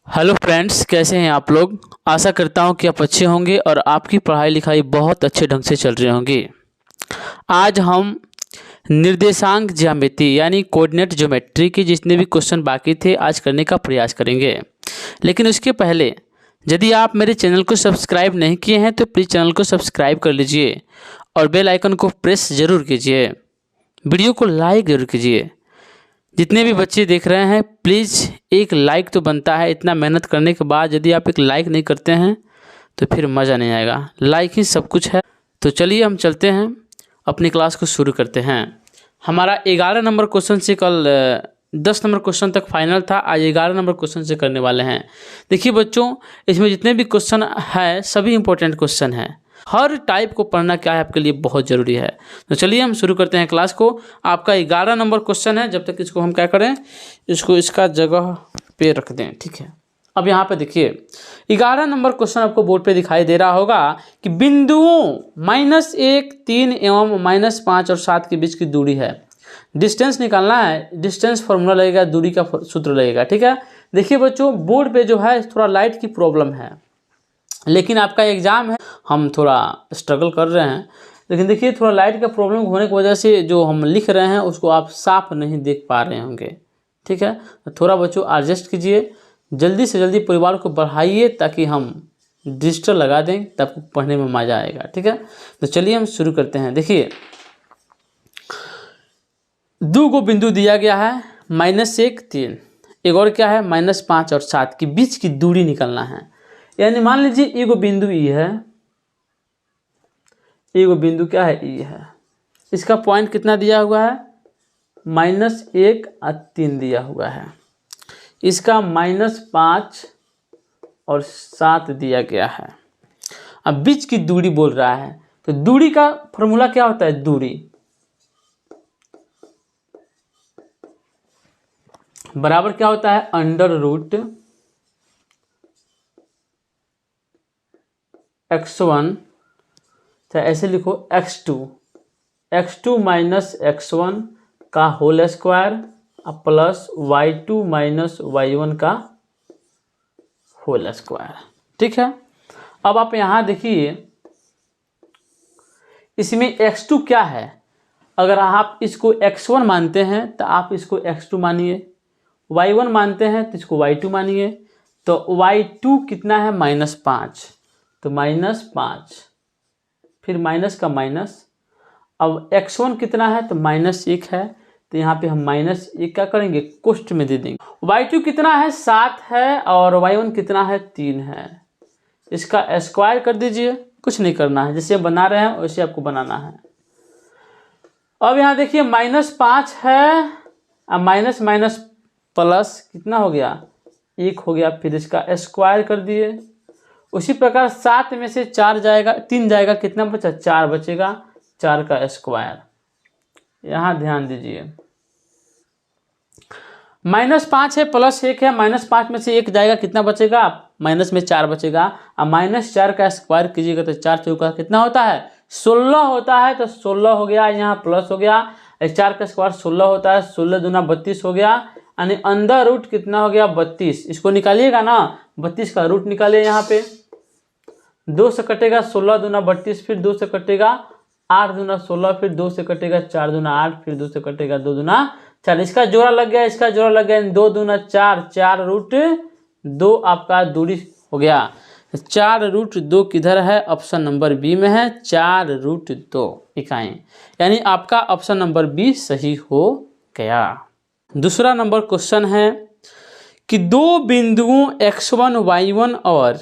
Hello friends, कैसे हैं आप लोग। आशा करता हूं कि आप अच्छे होंगे और आपकी पढ़ाई लिखाई बहुत अच्छे ढंग से चल रही होंगी। आज हम निर्देशांक ज्यामिति यानी कोऑर्डिनेट ज्योमेट्री के जितने भी क्वेश्चन बाकी थे आज करने का प्रयास करेंगे। लेकिन उसके पहले यदि आप मेरे चैनल को सब्सक्राइब नहीं किए हैं तो प्लीज़ चैनल को सब्सक्राइब कर लीजिए और बेल आइकन को प्रेस ज़रूर कीजिए। वीडियो को लाइक ज़रूर कीजिए। जितने भी बच्चे देख रहे हैं प्लीज़ एक लाइक तो बनता है। इतना मेहनत करने के बाद यदि आप एक लाइक नहीं करते हैं तो फिर मज़ा नहीं आएगा। लाइक ही सब कुछ है। तो चलिए हम चलते हैं, अपनी क्लास को शुरू करते हैं। हमारा 11 नंबर क्वेश्चन से कल 10 नंबर क्वेश्चन तक फाइनल था। आज 11 नंबर क्वेश्चन से करने वाले हैं। देखिए बच्चों, इसमें जितने भी क्वेश्चन है सभी इंपॉर्टेंट क्वेश्चन हैं। हर टाइप को पढ़ना क्या है आपके लिए बहुत ज़रूरी है। तो चलिए हम शुरू करते हैं क्लास को। आपका 11 नंबर क्वेश्चन है। जब तक इसको हम क्या करें, इसको इसका जगह पे रख दें, ठीक है। अब यहाँ पे देखिए 11 नंबर क्वेश्चन आपको बोर्ड पे दिखाई दे रहा होगा कि बिंदुओं -1, 3 एवं -5 और 7 के बीच की दूरी है। डिस्टेंस निकालना है। डिस्टेंस फॉर्मूला लगेगा, दूरी का सूत्र लगेगा, ठीक है। देखिए बच्चों, बोर्ड पे जो है थोड़ा लाइट की प्रॉब्लम है, लेकिन आपका एग्ज़ाम है, हम थोड़ा स्ट्रगल कर रहे हैं। लेकिन देखिए थोड़ा लाइट का प्रॉब्लम होने की वजह से जो हम लिख रहे हैं उसको आप साफ नहीं देख पा रहे होंगे, ठीक है। तो थोड़ा बच्चों एडजस्ट कीजिए, जल्दी से जल्दी परिवार को बढ़ाइए ताकि हम डिजिटल लगा दें, तब पढ़ने में मज़ा आएगा, ठीक है। तो चलिए हम शुरू करते हैं। देखिए 2 को बिंदु दिया गया है, -1, 3, एक और क्या है -5 और 7 के बीच की दूरी निकलना है। यानी मान लीजिए एगो बिंदु ई है, एगो बिंदु क्या है ई है। इसका पॉइंट कितना दिया हुआ है -1 और 3 दिया हुआ है। इसका -5 और 7 दिया गया है। अब बीच की दूरी बोल रहा है, तो दूरी का फॉर्मूला क्या होता है, दूरी बराबर क्या होता है √x1, चाहे ऐसे लिखो x2 माइनस x1 का whole square plus y2 minus y1 का होल स्क्वायर, ठीक है। अब आप यहाँ देखिए, इसमें x2 क्या है। अगर आप इसको x1 मानते हैं तो आप इसको x2 मानिए, y1 मानते हैं तो इसको y2 मानिए। तो y2 कितना है -5, तो -5, फिर माइनस का माइनस। अब x1 कितना है तो -1 है, तो यहाँ पे हम -1 क्या करेंगे, कोष्ठ में दे देंगे। y2 कितना है 7 है और y1 कितना है 3 है। इसका स्क्वायर कर दीजिए, कुछ नहीं करना है, जैसे बना रहे हैं वैसे आपको बनाना है। अब यहाँ देखिए -5 है, अब माइनस माइनस प्लस कितना हो गया 1 हो गया, फिर इसका स्क्वायर कर दिए। उसी प्रकार 7 में से 4 जाएगा, 3 जाएगा, कितना बचा 4 बचेगा, 4 का स्क्वायर। यहाँ ध्यान दीजिए, -5 है +1 है, -5 में से 1 जाएगा, कितना बचेगा, माइनस में 4 बचेगा। अब -4 का स्क्वायर कीजिएगा तो 4 चौका कितना होता है 16 होता है, तो 16 हो गया, यहाँ प्लस हो गया। 4 का स्क्वायर 16 होता है, 16 दूना 32 हो गया, यानी अंदर रूट कितना हो गया 32। इसको निकालिएगा ना, 32 का रूट निकालिए। यहाँ पे 2 से कटेगा 16 दूना 32, फिर 2 से कटेगा 8 दूना 16, फिर 2 से कटेगा 4 दूना 8, फिर 2 से कटेगा 2 दूना 4। इसका जोड़ा लग गया, इसका जोड़ा लग गया, 2 दूना 4, 4√2 आपका दूरी हो गया। 4√2 किधर है, ऑप्शन नंबर बी में है, 4√2 इकाई। यानी आपका ऑप्शन नंबर बी सही हो गया। दूसरा नंबर क्वेश्चन है कि 2 बिंदुओं x1 y1 और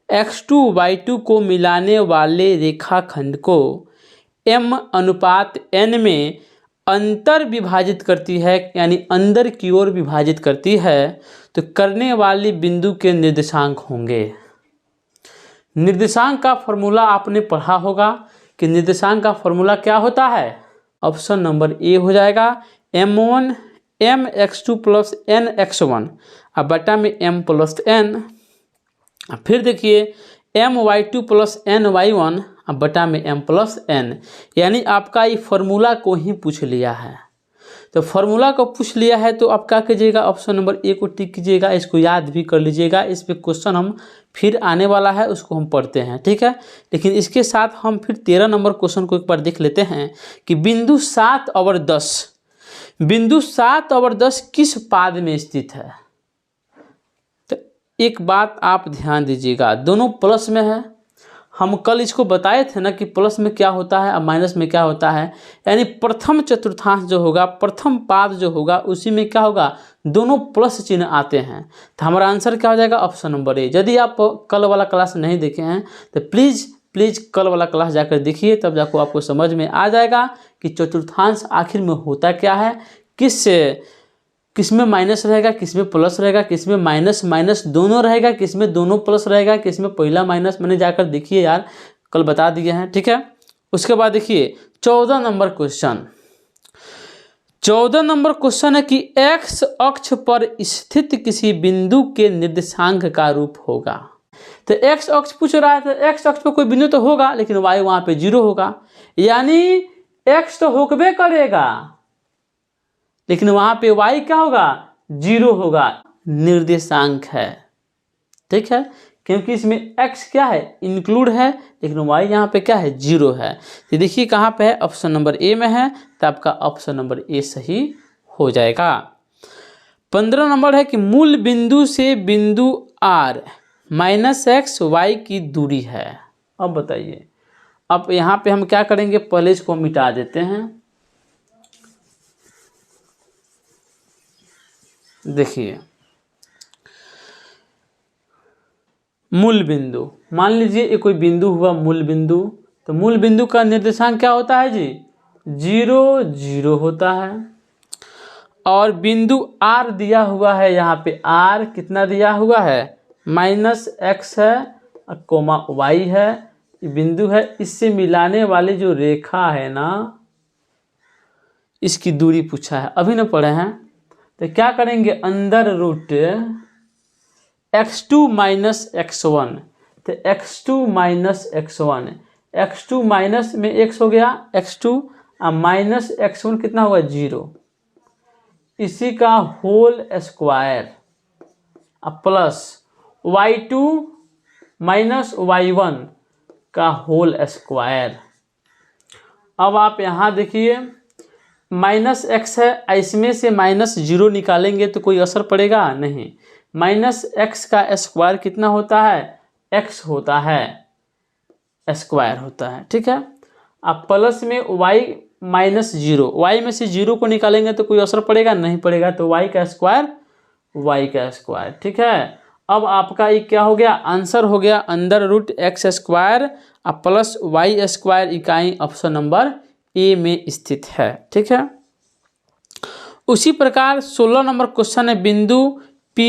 x2 y2 को मिलाने वाले रेखाखंड को m/n में अंतर विभाजित करती है, यानी अंदर की ओर विभाजित करती है, तो करने वाली बिंदु के निर्देशांक होंगे। निर्देशांक का फॉर्मूला आपने पढ़ा होगा कि निर्देशांक का फॉर्मूला क्या होता है, ऑप्शन नंबर ए हो जाएगा, m1 mx2 + nx1 अब बटा में m + n। फिर देखिए my2 + ny1 अब बटा में m + n। यानी आपका ये फॉर्मूला को ही पूछ लिया है। तो फॉर्मूला को पूछ लिया है तो आप क्या कीजिएगा, ऑप्शन नंबर ए को टिक कीजिएगा, इसको याद भी कर लीजिएगा। इस पे क्वेश्चन हम फिर आने वाला है, उसको हम पढ़ते हैं, ठीक है। लेकिन इसके साथ हम फिर 13 नंबर क्वेश्चन को एक बार देख लेते हैं कि बिंदु 7/10, बिंदु 7/10 किस पाद में स्थित है। तो एक बात आप ध्यान दीजिएगा, दोनों प्लस में है। हम कल इसको बताए थे ना कि प्लस में क्या होता है और माइनस में क्या होता है, यानी प्रथम चतुर्थांश जो होगा, प्रथम पाद जो होगा, उसी में क्या होगा, दोनों प्लस चिन्ह आते हैं। तो हमारा आंसर क्या हो जाएगा, ऑप्शन नंबर ए। यदि आप कल वाला क्लास नहीं देखे हैं तो प्लीज़ कल वाला क्लास जाकर देखिए, तब जाकर आपको समझ में आ जाएगा कि चतुर्थांश आखिर में होता क्या है, किस में माइनस रहेगा, किस में प्लस रहेगा, किस में माइनस माइनस दोनों रहेगा, किस में दोनों प्लस रहेगा, किस में पहला माइनस। मैंने जाकर देखिए यार, कल बता दिए हैं, ठीक है। उसके बाद देखिए 14 नंबर क्वेश्चन। 14 नंबर क्वेश्चन है कि एक्स अक्ष पर स्थित किसी बिंदु के निर्देशांक का रूप होगा। तो एक्स अक्ष पूछ रहा है, तो एक्स अक्ष पर कोई बिंदु तो होगा, लेकिन वाई वहाँ पे 0 होगा, यानी एक्स तो होकबे करेगा, लेकिन वहां पे y क्या होगा, 0 होगा, निर्देशांक है, ठीक है। क्योंकि इसमें x क्या है, इंक्लूड है, लेकिन y यहाँ पे क्या है, 0 है। तो देखिए कहाँ पे है, ऑप्शन नंबर ए में है, तो आपका ऑप्शन नंबर ए सही हो जाएगा। 15 नंबर है कि मूल बिंदु से बिंदु r -x y की दूरी है। अब बताइए, अब यहाँ पे हम क्या करेंगे, पहले इसको मिटा देते हैं। देखिए मूल बिंदु, मान लीजिए ये कोई बिंदु हुआ मूल बिंदु, तो मूल बिंदु का निर्देशांक क्या होता है जी, 0 0 होता है। और बिंदु R दिया हुआ है, यहाँ पे R कितना दिया हुआ है, -x है और कोमा y है, ये बिंदु है। इससे मिलाने वाली जो रेखा है ना, इसकी दूरी पूछा है, अभी ना पढ़े हैं। तो क्या करेंगे, अंडर रूट x2 - x1, तो x2 - x1, x2 माइनस में x हो गया x2 और माइनस x1 कितना होगा, 0, इसी का whole square plus y2 - y1 का होल स्क्वायर। अब आप यहाँ देखिए -x है, इसमें से -0 निकालेंगे तो कोई असर पड़ेगा नहीं। -x का स्क्वायर कितना होता है, x होता है, स्क्वायर होता है, ठीक है। अब प्लस में y -0, y में से 0 को निकालेंगे तो कोई असर पड़ेगा नहीं पड़ेगा, तो y का स्क्वायर, ठीक है। अब आपका ये क्या हो गया, आंसर हो गया under root x² plus y², इकाई ऑप्शन नंबर ए में स्थित है, ठीक है। उसी प्रकार 16 नंबर क्वेश्चन है, बिंदु P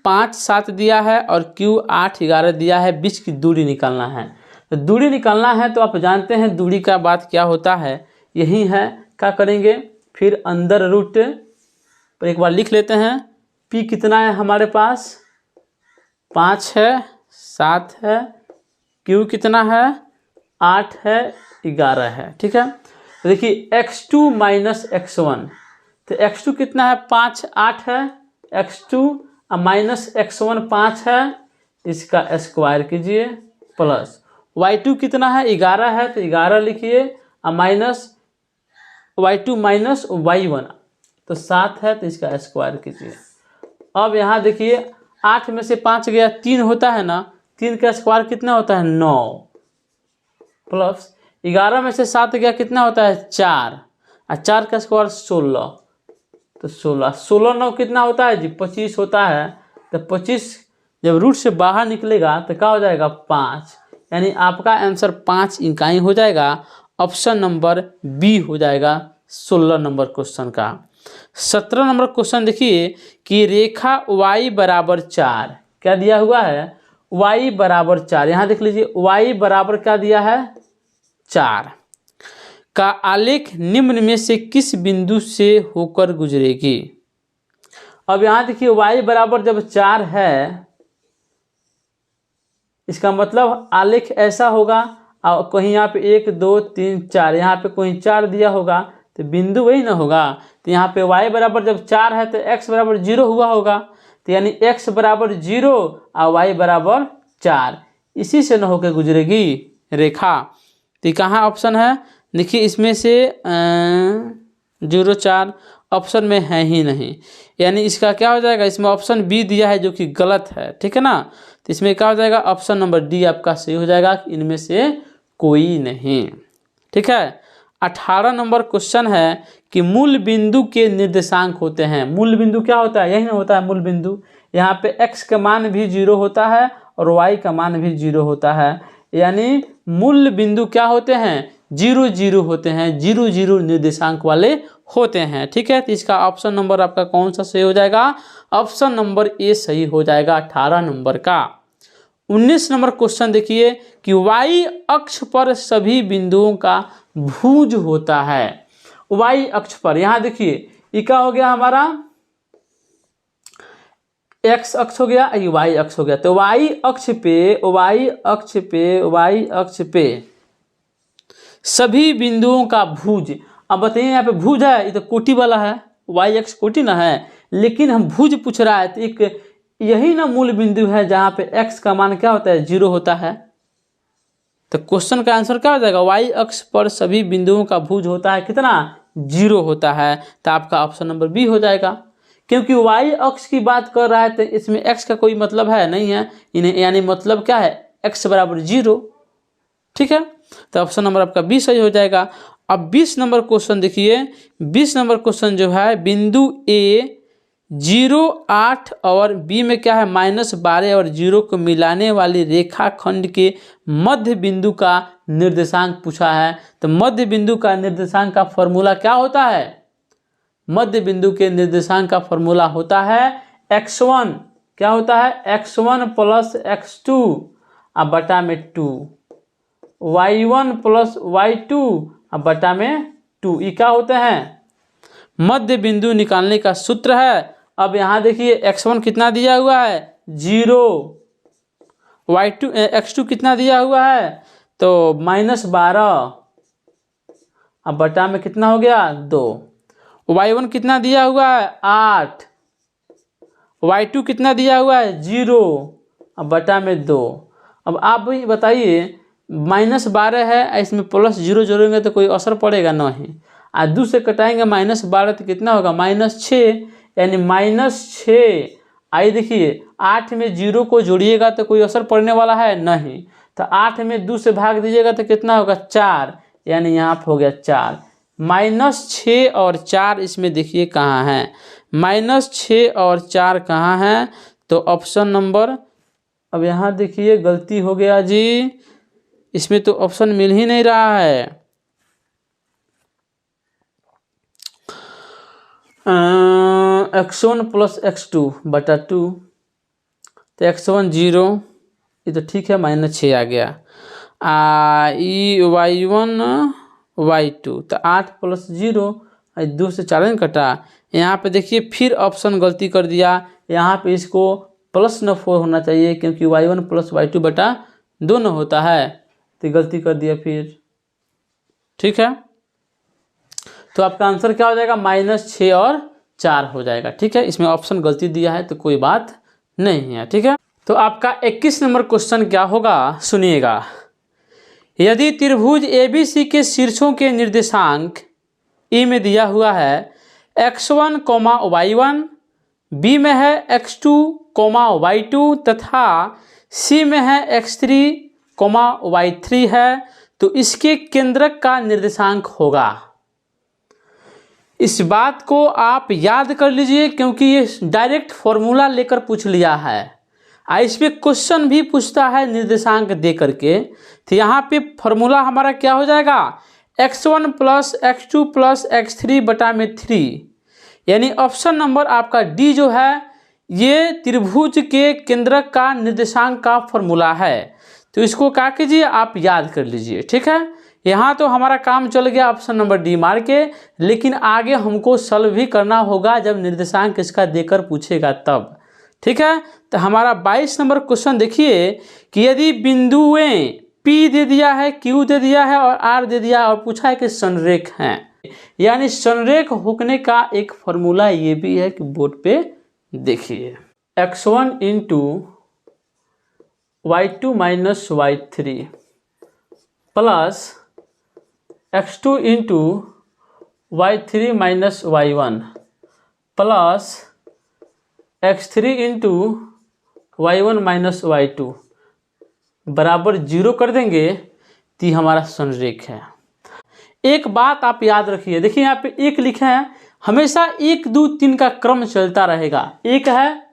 5 7 दिया है और Q 8 11 दिया है, बीच की दूरी निकालना है। तो दूरी निकालना है तो आप जानते हैं दूरी का बात क्या होता है, यही है। क्या करेंगे, फिर अंडर रूट पर एक बार लिख लेते हैं। P कितना है हमारे पास, 5 है, 7 है, Q कितना है, 8 है, 11 है, ठीक है। तो देखिए x2 - x1, तो x2 कितना है, 5 8 है, x2 -x1 5 है, इसका स्क्वायर कीजिए, प्लस y2 कितना है, 11 है, तो 11 लिखिए, माइनस y2 - y1 तो 7 है, तो इसका स्क्वायर कीजिए। अब यहाँ देखिए 8 में से 5 गया, 3 होता है ना, 3 का स्क्वायर कितना होता है, 9, प्लस 11 में से 7 गया, कितना होता है, 4, और 4 का स्क्वायर 16, तो 16 9 कितना होता है जी, 25 होता है। तो 25 जब रूट से बाहर निकलेगा तो क्या हो जाएगा, 5, यानी आपका आंसर 5 इकाई हो जाएगा, ऑप्शन नंबर बी हो जाएगा 16 नंबर क्वेश्चन का। 17 नंबर क्वेश्चन देखिए कि रेखा y बराबर 4, क्या दिया हुआ है, y बराबर 4, यहाँ देख लीजिए y बराबर क्या दिया है, 4 का आलेख निम्न में से किस बिंदु से होकर गुजरेगी। अब यहाँ देखिए y बराबर जब 4 है, इसका मतलब आलेख ऐसा होगा, और कहीं यहाँ पे 1 2 3 4, यहाँ पे कोई 4 दिया होगा, तो बिंदु वही ना होगा। तो यहाँ पे y बराबर जब 4 है तो x बराबर 0 हुआ होगा, तो यानी x बराबर 0 और y बराबर 4, इसी से न होकर गुजरेगी रेखा। तो कहाँ ऑप्शन है, देखिए इसमें से 0 4 ऑप्शन में है ही नहीं, यानी इसका क्या हो जाएगा, इसमें ऑप्शन बी दिया है जो कि गलत है, ठीक है ना। तो इसमें क्या हो जाएगा, ऑप्शन नंबर डी आपका सही हो जाएगा, इनमें से कोई नहीं, ठीक है। 18 नंबर क्वेश्चन है कि मूल बिंदु के निर्देशांक होते हैं। मूल बिंदु क्या होता है, यही ना होता है मूल बिंदु। यहाँ पे x का मान भी 0 होता है और y का मान भी 0 होता है, यानी मूल बिंदु क्या होते हैं, 0 0 होते हैं, 0 0 निर्देशांक वाले होते हैं, ठीक है। तो इसका ऑप्शन नंबर आपका कौन सा सही हो जाएगा, ऑप्शन नंबर ए सही हो जाएगा 18 नंबर का। 19 नंबर क्वेश्चन देखिए कि y अक्ष पर सभी बिंदुओं का भुज होता है। y अक्ष पर, यहाँ देखिए ये क्या हो गया हमारा, x अक्ष हो गया, ये y अक्ष हो गया। तो y अक्ष पे सभी बिंदुओं का भुज। अब बताइए यहाँ पे भुज है, ये तो कोटि वाला है, y अक्ष कोटि ना है, लेकिन हम भुज पूछ रहा है, तो एक यही ना मूल बिंदु है जहाँ पे x का मान क्या होता है, 0 होता है। तो क्वेश्चन का आंसर क्या हो जाएगा, y अक्ष पर सभी बिंदुओं का भुज होता है कितना, 0 होता है। तो आपका ऑप्शन नंबर बी हो जाएगा, क्योंकि y अक्ष की बात कर रहा है तो इसमें x का कोई मतलब है नहीं है, इन्हें यानी मतलब क्या है, x बराबर 0, ठीक है। तो ऑप्शन नंबर आपका बी सही हो जाएगा। अब 20 नंबर क्वेश्चन देखिए, 20 नंबर क्वेश्चन जो है, बिंदु ए 0 8 और बी में क्या है -12 और 0 को मिलाने वाली रेखा खंड के मध्य बिंदु का निर्देशांक पूछा है। तो मध्य बिंदु का निर्देशांक का फॉर्मूला क्या होता है, मध्य बिंदु के निर्देशांक का फॉर्मूला होता है x1, क्या होता है, x1 प्लस x2 अब बटा में 2, y1 प्लस y2 अब बटा में 2, ये क्या होते हैं, मध्य बिंदु निकालने का सूत्र है। अब यहाँ देखिए x1 कितना दिया हुआ है, 0, y2 x2 कितना दिया हुआ है, तो -12 अब बटा में कितना हो गया, 2, y1 कितना दिया हुआ है, 8, y2 कितना दिया हुआ है, 0 अब बटा में 2। अब आप भी बताइए, -12 है, इसमें +0 जोड़ेंगे तो कोई असर पड़ेगा नहीं, और 2 से कटाएंगे -12 तो कितना होगा, -6, यानी -6। आइए देखिए 8 में 0 को जोड़िएगा तो कोई असर पड़ने वाला है नहीं, तो 8 में 2 से भाग दीजिएगा तो कितना होगा, 4, यानी यहाँ पर हो गया 4। -6 और 4 इसमें देखिए कहाँ है, -6 और 4 कहाँ है, तो ऑप्शन नंबर, अब यहाँ देखिए गलती हो गया जी, इसमें तो ऑप्शन मिल ही नहीं रहा है। x1 प्लस x2 बटा 2, तो x1 0, ये तो ठीक है, -6 आ गया, y1 y2 तो 8 प्लस 0, 2 से 4 कटा। यहाँ पे देखिए फिर ऑप्शन गलती कर दिया, यहाँ पे इसको +4 होना चाहिए, क्योंकि y1 प्लस y2 बटा 2 न होता है, तो गलती कर दिया फिर, ठीक है। तो आपका आंसर क्या हो जाएगा, -6 और 4 हो जाएगा, ठीक है। इसमें ऑप्शन गलती दिया है तो कोई बात नहीं है, ठीक है। तो आपका 21 नंबर क्वेश्चन क्या होगा, सुनिएगा। यदि त्रिभुज ABC के शीर्षों के निर्देशांक E में दिया हुआ है x1, y1, B में है x2, y2 तथा C में है x3, y3 है, तो इसके केंद्रक का निर्देशांक होगा। इस बात को आप याद कर लीजिए, क्योंकि ये डायरेक्ट फॉर्मूला लेकर पूछ लिया है, इस पे क्वेश्चन भी पूछता है निर्देशांक दे करके। तो यहाँ पे फॉर्मूला हमारा क्या हो जाएगा, x1 plus x2 plus x3 बटा में 3, यानी ऑप्शन नंबर आपका डी जो है, ये त्रिभुज के केंद्रक का निर्देशांक का फॉर्मूला है। तो इसको क्या कीजिए, आप याद कर लीजिए, ठीक है। यहाँ तो हमारा काम चल गया ऑप्शन नंबर डी मार के, लेकिन आगे हमको सॉल्व भी करना होगा जब निर्देशांक इसका देकर पूछेगा तब, ठीक है। तो हमारा 22 नंबर क्वेश्चन देखिए कि यदि बिंदुएं P दे दिया है, Q दे दिया है और R दे दिया है और पूछा है कि संरेख हैं, यानी संरेख होने का एक फॉर्मूला ये भी है कि बोर्ड पे देखिए, x1 into y2 minus y3 plus x2 into y3 minus y1 plus x3 into y1 minus y2 बराबर 0 कर देंगे तो हमारा संरेख है। एक बात आप याद रखिए, देखिए यहाँ पे एक लिखा है, हमेशा 1 2 3 का क्रम चलता रहेगा। एक है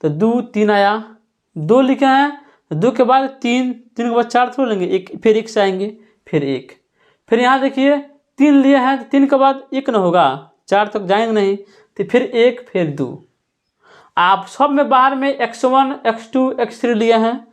तो 2 3 आया, 2 लिखे हैं 2 के बाद 3 3 के बाद 4 थोड़ा लेंगे, एक फिर 1 से आएंगे, फिर 1, फिर यहाँ देखिए 3 लिए हैं तो 3 के बाद 1 न होगा, 4 तक जाएंगे नहीं तो फिर 1 फिर 2। आप सब में बाहर में x1 x2 x3 लिए हैं,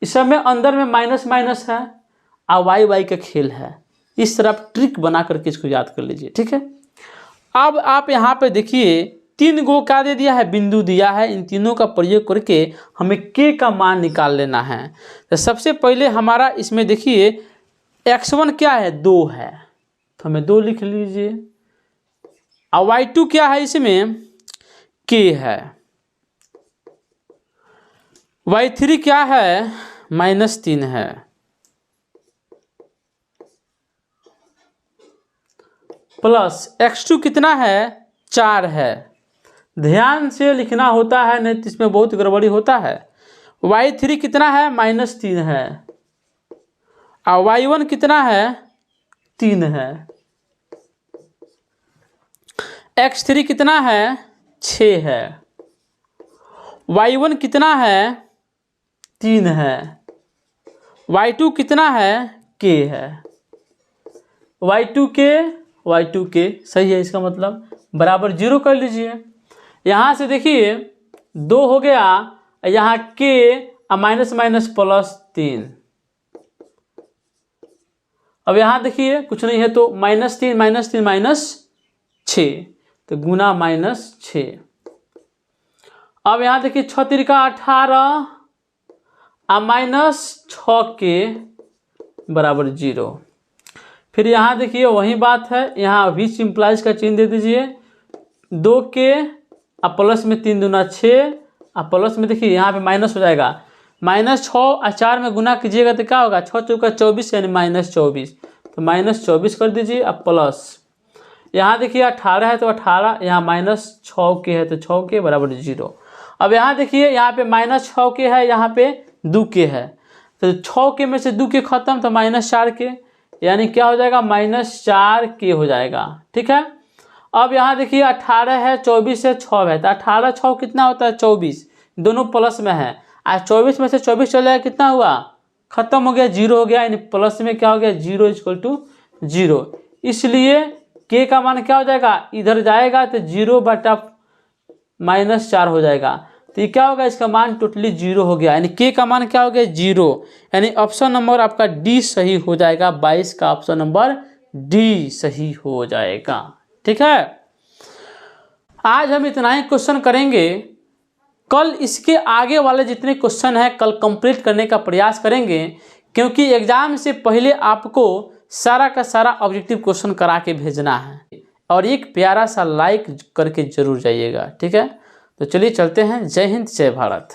इस सब में अंदर में माइनस माइनस है और वाई वाई का खेल है। इस तरह आप ट्रिक बना करके इसको याद कर लीजिए, ठीक है। अब आप यहाँ पे देखिए 3 गो क्या दे दिया है, बिंदु दिया है। इन तीनों का प्रयोग करके हमें k का मान निकाल लेना है। तो सबसे पहले हमारा इसमें देखिए x1 क्या है, 2 है, तो हमें 2 लिख लीजिए। और y2 क्या है, इसमें k है। y3 क्या है, -3 है। प्लस x2 कितना है, 4 है। ध्यान से लिखना होता है, नहीं तो इसमें बहुत गड़बड़ी होता है। y3 कितना है, -3 है। और y1 कितना है, 3 है। x3 कितना है, 6 है। y1 कितना है, 3 है। y2 कितना है, k है। y2 के सही है, इसका मतलब बराबर 0 कर लीजिए। यहाँ से देखिए 2 हो गया, यहाँ k माइनस माइनस प्लस 3। अब यहाँ देखिए कुछ नहीं है तो -3 -6, तो गुना -6। अब यहाँ देखिए 6 तिरका 18 -6 के बराबर 0। फिर यहाँ देखिए वही बात है, यहाँ भी सिंप्लाइज का चिन्ह दे दीजिए। 2 के प्लस में 3 दूना 6 और प्लस में देखिए यहाँ पे माइनस हो जाएगा, -6 और 4 में गुना कीजिएगा तो क्या होगा, 6 चौका 24 यानी -24, तो -24 कर दीजिए। अब प्लस यहाँ देखिए 18 है तो 18, यहाँ -6 के है तो 6 के बराबर 0। अब यहाँ देखिए यहाँ पे -6 के है, यहाँ पे 2 के है, तो 6 के में से 2 के खत्म तो -4 के, यानी क्या हो जाएगा, -4 के हो जाएगा, ठीक है। अब यहाँ देखिए 18 है, 24 है, 6 है, तो 18 6 कितना होता है, 24, दोनों प्लस में है। आज 24 में से 24 चल जाएगा, कितना हुआ, खत्म हो गया, 0 हो गया, यानी प्लस में क्या हो गया, 0 = 0। इसलिए k का मान क्या हो जाएगा, इधर जाएगा तो 0/-4 हो जाएगा, तो ये क्या होगा, इसका मान टोटली 0 हो गया, यानी k का मान क्या हो गया, 0। यानी ऑप्शन नंबर आपका डी सही हो जाएगा, 22 का ऑप्शन नंबर डी सही हो जाएगा, ठीक है। आज हम इतना ही क्वेश्चन करेंगे, कल इसके आगे वाले जितने क्वेश्चन हैं कल कंप्लीट करने का प्रयास करेंगे, क्योंकि एग्जाम से पहले आपको सारा का सारा ऑब्जेक्टिव क्वेश्चन करा के भेजना है। और एक प्यारा सा लाइक करके जरूर जाइएगा, ठीक है। तो चलिए चलते हैं, जय हिंद जय भारत।